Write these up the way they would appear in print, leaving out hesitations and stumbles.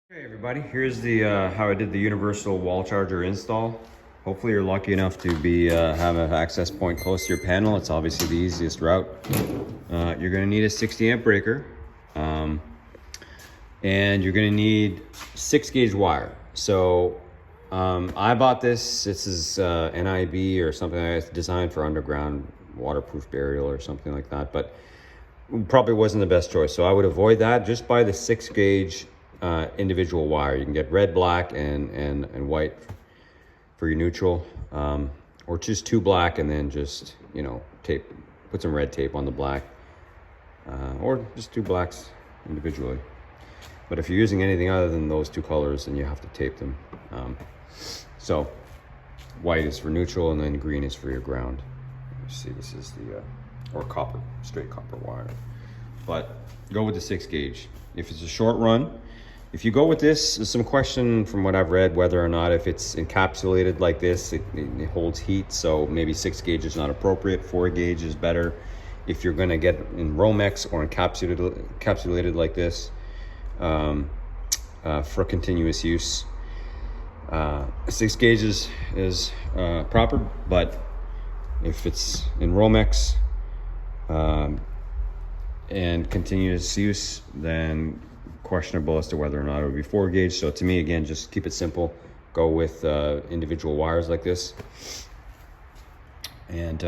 Hey everybody, here's the how I did the universal wall charger install. Hopefully you're lucky enough to be have an access point close to your panel. It's obviously the easiest route. You're going to need a 60 amp breaker, and you're going to need 6-gauge wire. So I bought this. This is NIB or something like that. It's designed for underground waterproof burial or something like that, but probably wasn't the best choice. So I would avoid that. Just buy the 6-gauge individual wire. You can get red, black, and white for your neutral, or just 2 black and then just, you know, tape, put some red tape on the black, or just 2 blacks individually. But if you're using anything other than those 2 colors, then you have to tape them. So white is for neutral and then green is for your ground. You see, this is the or copper, straight copper wire. But go with the 6-gauge. If it's a short run, if you go with this, there's some question from what I've read whether or not if it's encapsulated like this, it holds heat, so maybe 6-gauge is not appropriate. 4-gauge is better if you're going to get in Romex or encapsulated like this for continuous use. 6-gauge is proper, but if it's in Romex and continuous use, then questionable as to whether or not it would be 4-gauge. So to me, again, just keep it simple. Go with individual wires like this, and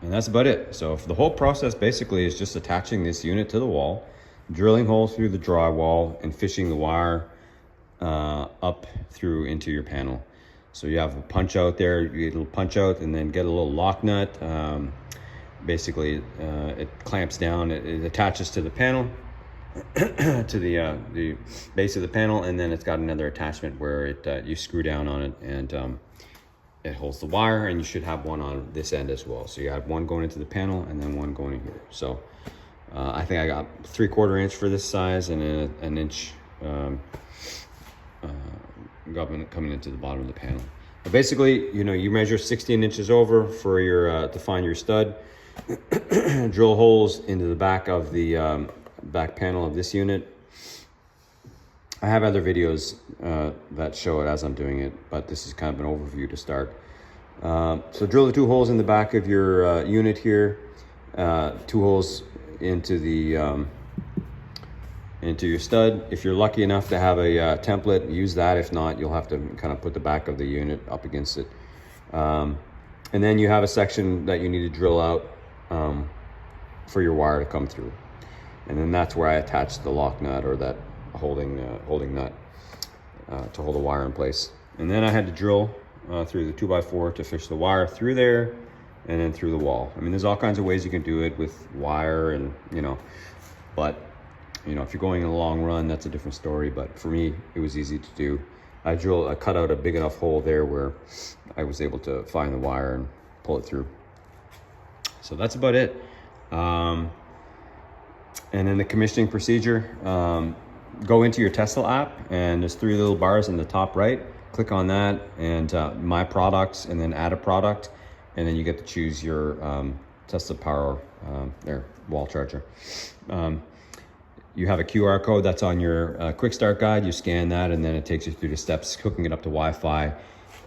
that's about it. So for the whole process basically is just attaching this unit to the wall, drilling holes through the drywall, and fishing the wire up through into your panel. So you have a punch out there, you get a little punch out, and then get a little lock nut. Basically, it clamps down, it attaches to the panel, to the base of the panel, and then it's got another attachment where it you screw down on it, and it holds the wire, and you should have one on this end as well. So you have one going into the panel and then one going in here. So I think I got 3/4 inch for this size and an inch coming into the bottom of the panel. But basically, you know, you measure 16 inches over for your to find your stud. Drill holes into the back of the back panel of this unit. I have other videos that show it as I'm doing it, but this is kind of an overview to start. So drill the 2 holes in the back of your unit here, 2 holes into the into your stud. If you're lucky enough to have a template, use that. If not, you'll have to kind of put the back of the unit up against it. And then you have a section that you need to drill out for your wire to come through. And then that's where I attach the lock nut, or that holding nut to hold the wire in place. And then I had to drill through the 2x4 to fish the wire through there and then through the wall. I mean, there's all kinds of ways you can do it with wire, and you know, but you know, if you're going in a long run, that's a different story. But for me, it was easy to do. I cut out a big enough hole there where I was able to find the wire and pull it through. So that's about it. And then the commissioning procedure, go into your Tesla app, and there's 3 little bars in the top right. Click on that, and my products, and then add a product, and then you get to choose your Tesla Power wall charger. You have a QR code that's on your quick start guide. You scan that, and then it takes you through the steps, hooking it up to Wi-Fi.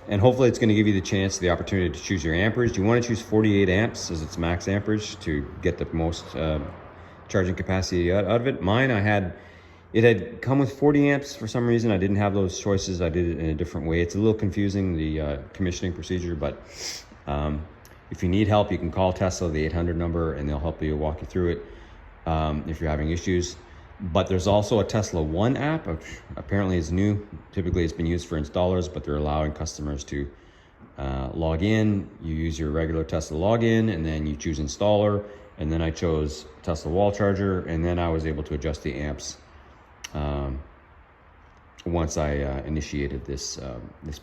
And hopefully it's going to give you the opportunity to choose your amperage. You want to choose 48 amps as its max amperage to get the most charging capacity out of it. Mine, it had come with 40 amps for some reason. I didn't have those choices. I did it in a different way. It's a little confusing, the commissioning procedure, but if you need help, you can call Tesla, the 800 number, and they'll help you, walk you through it if you're having issues. But there's also a Tesla One app, which apparently is new. Typically it's been used for installers, but they're allowing customers to log in. You use your regular Tesla login, and then you choose installer. And then I chose Tesla wall charger, and then I was able to adjust the amps once I initiated this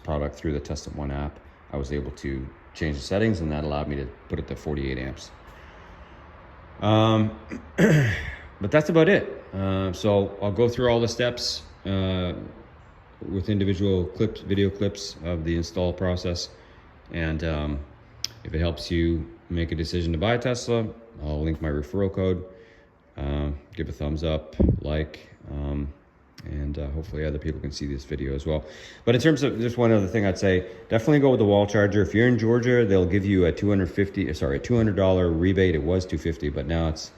product through the Tesla One app. I was able to change the settings, and that allowed me to put it to 48 amps. But that's about it. So I'll go through all the steps with individual video clips of the install process. And if it helps you make a decision to buy a Tesla, I'll link my referral code. Give a thumbs up, like, and and hopefully other people can see this video as well. But in terms of just one other thing, I'd say definitely go with the wall charger. If you're in Georgia, they'll give you a $200 rebate. It was $250, but now it's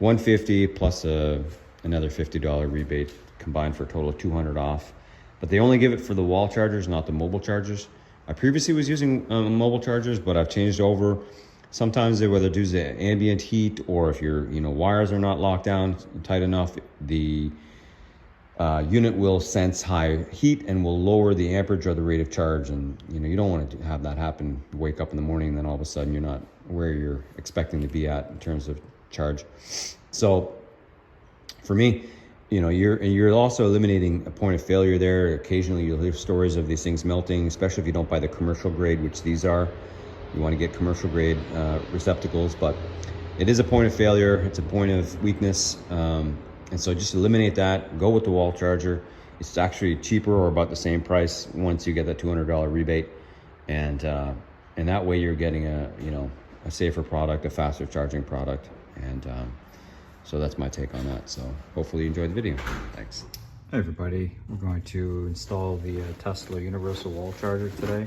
$150 plus another $50 rebate, combined for a total of $200 off. But they only give it for the wall chargers, not the mobile chargers. I previously was using mobile chargers, but I've changed over. Sometimes they, whether due to ambient heat or if your wires are not locked down tight enough, the unit will sense high heat and will lower the amperage or the rate of charge. And you don't want to have that happen. You wake up in the morning and then all of a sudden you're not where you're expecting to be at in terms of charge. So for me, you're also eliminating a point of failure there. Occasionally you'll hear stories of these things melting, especially if you don't buy the commercial grade, which these are. You want to get commercial grade receptacles, but it is a point of failure. It's a point of weakness. And so just eliminate that, go with the wall charger. It's actually cheaper or about the same price once you get that $200 rebate. And that way you're getting a safer product, a faster charging product. And so that's my take on that. So hopefully you enjoyed the video. Thanks. Hey everybody, we're going to install the Tesla universal wall charger today.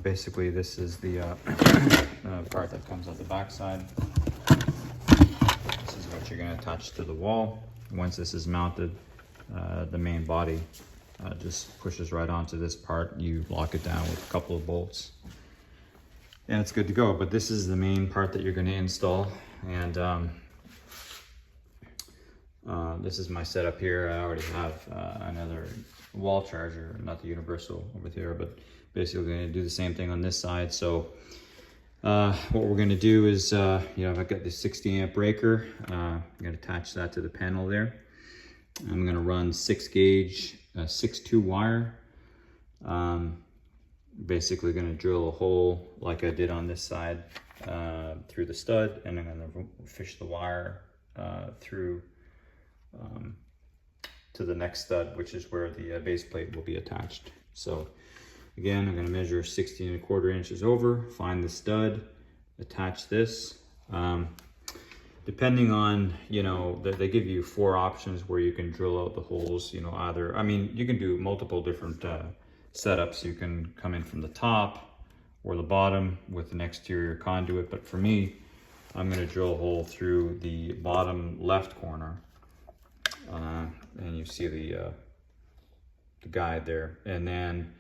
Basically this is the part that comes out the back side. This is what you're going to attach to the wall. Once this is mounted, the main body just pushes right onto this part. You lock it down with a couple of bolts and it's good to go. But this is the main part that you're going to install. And this is my setup here. I already have another wall charger, not the universal over there, but basically we're going to do the same thing on this side. So what we're going to do is, I've got the 60 amp breaker. I'm going to attach that to the panel there. I'm going to run 6 gauge, 6-2 wire. Basically going to drill a hole like I did on this side through the stud, and I'm going to fish the wire through to the next stud, which is where the base plate will be attached. So again, I'm going to measure 16¼ inches over, find the stud, attach this. Depending on, they give you 4 options where you can drill out the holes, either, you can do multiple different setups. You can come in from the top or the bottom with an exterior conduit, but for me, I'm going to drill a hole through the bottom left corner. And you see the guide there. And then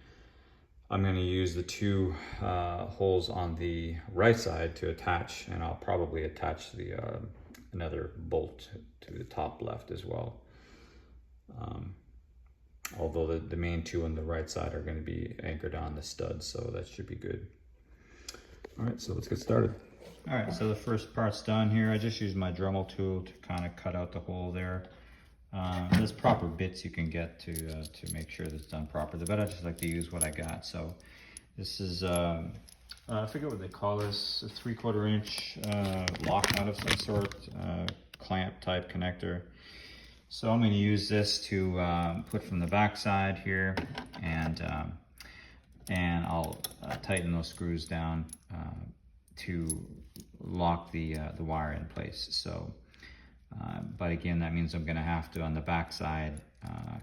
I'm going to use the 2 holes on the right side to attach, and I'll probably attach the another bolt to the top left as well. Although the main 2 on the right side are going to be anchored on the stud, so that should be good. All right, so let's get started. All right, so the first part's done here. I just used my Dremel tool to kind of cut out the hole there. There's proper bits you can get to make sure that's done properly, but I just like to use what I got. So this is, I forget what they call this, a 3/4 inch lock nut of some sort, clamp type connector. So I'm going to use this to put from the back side here, and I'll tighten those screws down to lock the wire in place. So. But again, that means I'm going to have to, on the back side,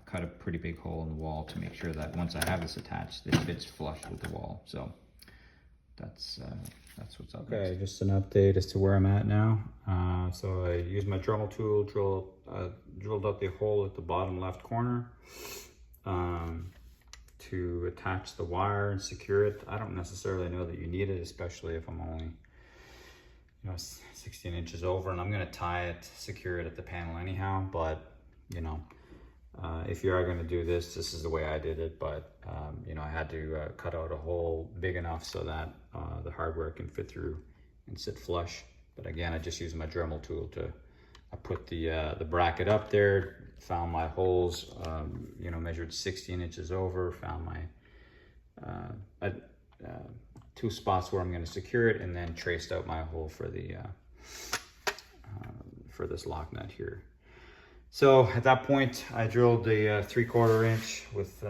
cut a pretty big hole in the wall to make sure that once I have this attached, it fits flush with the wall. So that's what's up. Okay, just an update as to where I'm at now. So I used my Dremel tool, drilled out the hole at the bottom left corner to attach the wire and secure it. I don't necessarily know that you need it, especially if I'm only 16 inches over, and I'm going to tie it, secure it at the panel anyhow. But if you are going to do this, this is the way I did it. But I had to cut out a hole big enough so that the hardware can fit through and sit flush. But again, I just used my Dremel tool to put the bracket up there, found my holes, measured 16 inches over, found my 2 spots where I'm going to secure it, and then traced out my hole for the for this lock nut here. So at that point, I drilled a 3/4 inch with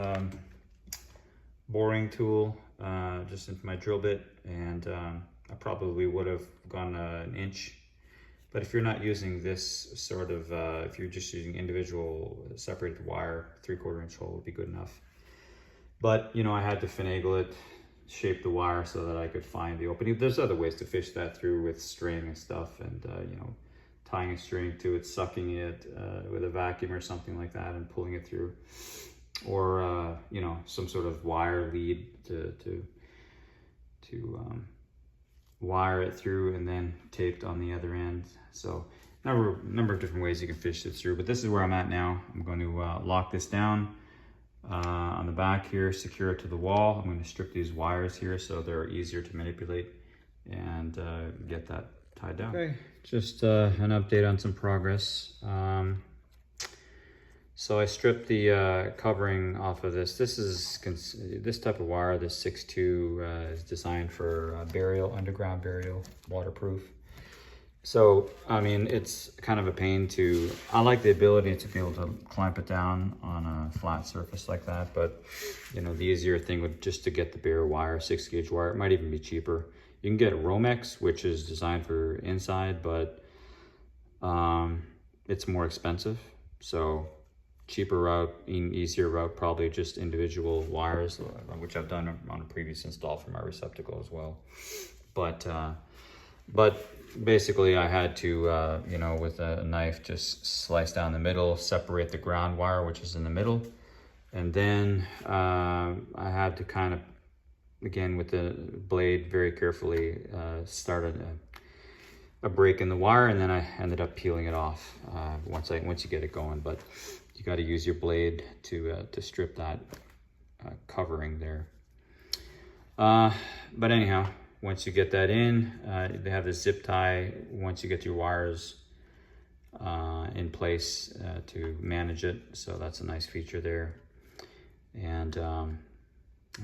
boring tool just into my drill bit, and I probably would have gone an inch But if you're not using this sort of, if you're just using individual separated wire, 3/4 inch hole would be good enough. But, you know, I had to finagle it, shape the wire so that I could find the opening. There's other ways to fish that through with string and stuff, and, you know, tying a string to it, sucking it with a vacuum or something like that and pulling it through. Or, you know, some sort of wire lead to wire it through and then taped on the other end. So number of different ways you can fish this through, but this is where I'm at now. I'm going to lock this down on the back here, secure it to the wall. I'm going to strip these wires here so they're easier to manipulate and get that tied down. Okay, just an update on some progress. So I stripped the covering off of this. This type of wire, this 6.2, is designed for burial, underground burial, waterproof. So, I mean, it's kind of a pain I like the ability to be able to clamp it down on a flat surface like that, but, you know, the easier thing would just to get the bare wire, 6-gauge wire. It might even be cheaper. You can get a Romex, which is designed for inside, but it's more expensive. So, cheaper route, easier route, probably just individual wires, which I've done on a previous install for my receptacle as well. But basically I had to, you know, with a knife, just slice down the middle, separate the ground wire, which is in the middle. And then I had to kind of, again, with the blade very carefully, start a break in the wire, and then I ended up peeling it off once you get it going. But you got to use your blade to strip that covering there. But anyhow, once you get that in, they have the zip tie once you get your wires in place to manage it. So that's a nice feature there. And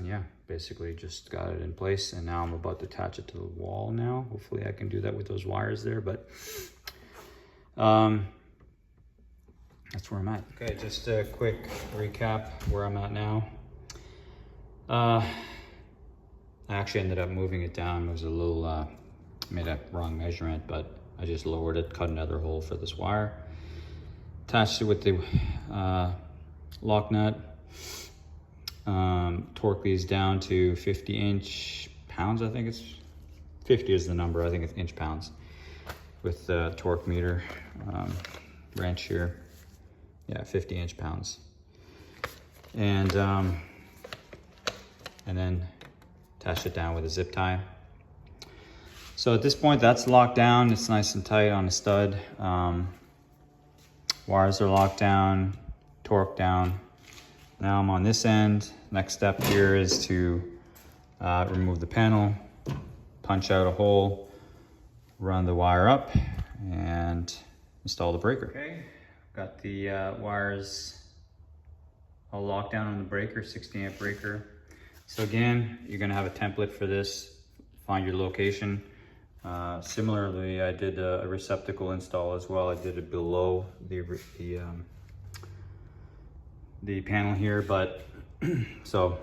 yeah, basically just got it in place, and now I'm about to attach it to the wall now. Hopefully I can do that with those wires there, but that's where I'm at. Okay, just a quick recap where I'm at now. I actually ended up moving it down. It was a little, made a wrong measurement, but I just lowered it, cut another hole for this wire. Attached it with the lock nut. Torque these down to 50 inch pounds. I think it's 50 is the number. I think it's inch pounds with the torque meter wrench here. Yeah, 50 inch pounds. And then attach it down with a zip tie. So at this point, that's locked down. It's nice and tight on a stud. Wires are locked down, torqued down. Now I'm on this end. Next step here is to remove the panel, punch out a hole, run the wire up, and install the breaker. Okay, got the wires all locked down on the breaker, 60 amp breaker. So again, you're gonna have a template for this. Find your location. Similarly, I did a receptacle install as well. I did it below the panel here, but so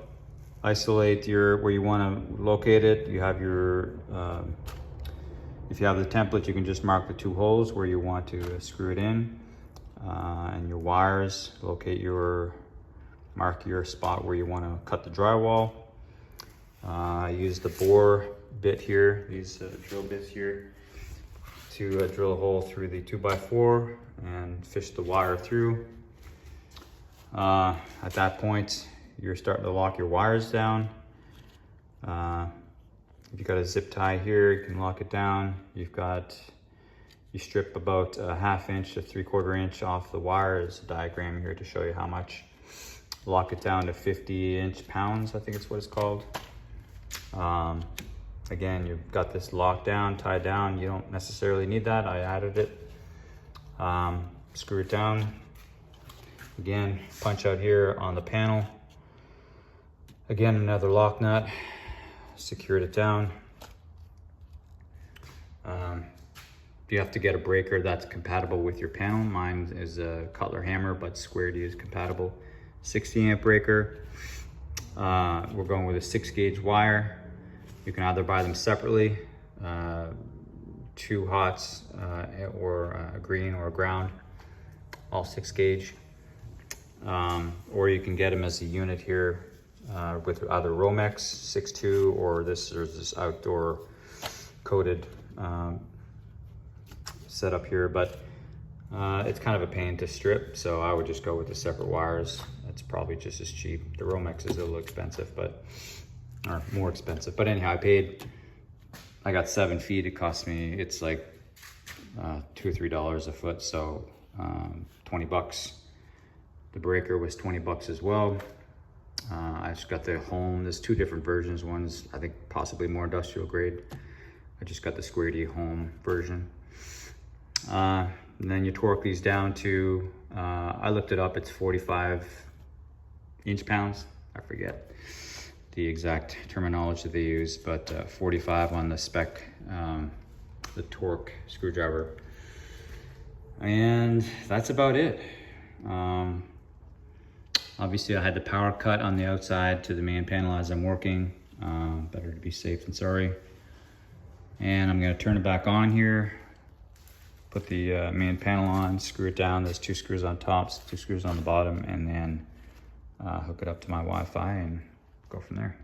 isolate where you want to locate it. You have your if you have the template, you can just mark the 2 holes where you want to screw it in, and your wires. Mark your spot where you want to cut the drywall. Use the bore bit here, these drill bits here, to drill a hole through the 2x4 and fish the wire through. At that point, you're starting to lock your wires down. If you've got a zip tie here, you can lock it down. You strip about a 1/2 inch to 3/4 inch off the wire. There's a diagram here to show you how much. Lock it down to 50 inch pounds, I think it's what it's called. Again, you've got this locked down, tied down. You don't necessarily need that. I added it. Screw it down. Again, punch out here on the panel. Again, another lock nut. Secured it down. You have to get a breaker that's compatible with your panel. Mine is a Cutler hammer, but Square D is compatible. 60 amp breaker. We're going with a 6-gauge wire. You can either buy them separately, 2 hots or a green or a ground, all 6 gauge. Or you can get them as a unit here with either Romex 6.2 or there's this outdoor coated setup here, but it's kind of a pain to strip, so I would just go with the separate wires. It's probably just as cheap. The Romex is a little expensive, or more expensive. But anyhow, I got 7 feet. It cost me, it's like $2 or $3 a foot, so 20 bucks. The breaker was 20 bucks as well. I just got the home. There's 2 different versions. One's, I think, possibly more industrial grade. I just got the Square D home version. And then you torque these down to, I looked it up, it's 45 inch-pounds. I forget the exact terminology they use, but 45 on the spec, the torque screwdriver. And that's about it. Obviously I had the power cut on the outside to the main panel as I'm working. Better to be safe than sorry. And I'm gonna turn it back on here, put the main panel on, screw it down. There's 2 screws on top, 2 screws on the bottom, and then hook it up to my Wi-Fi and go from there.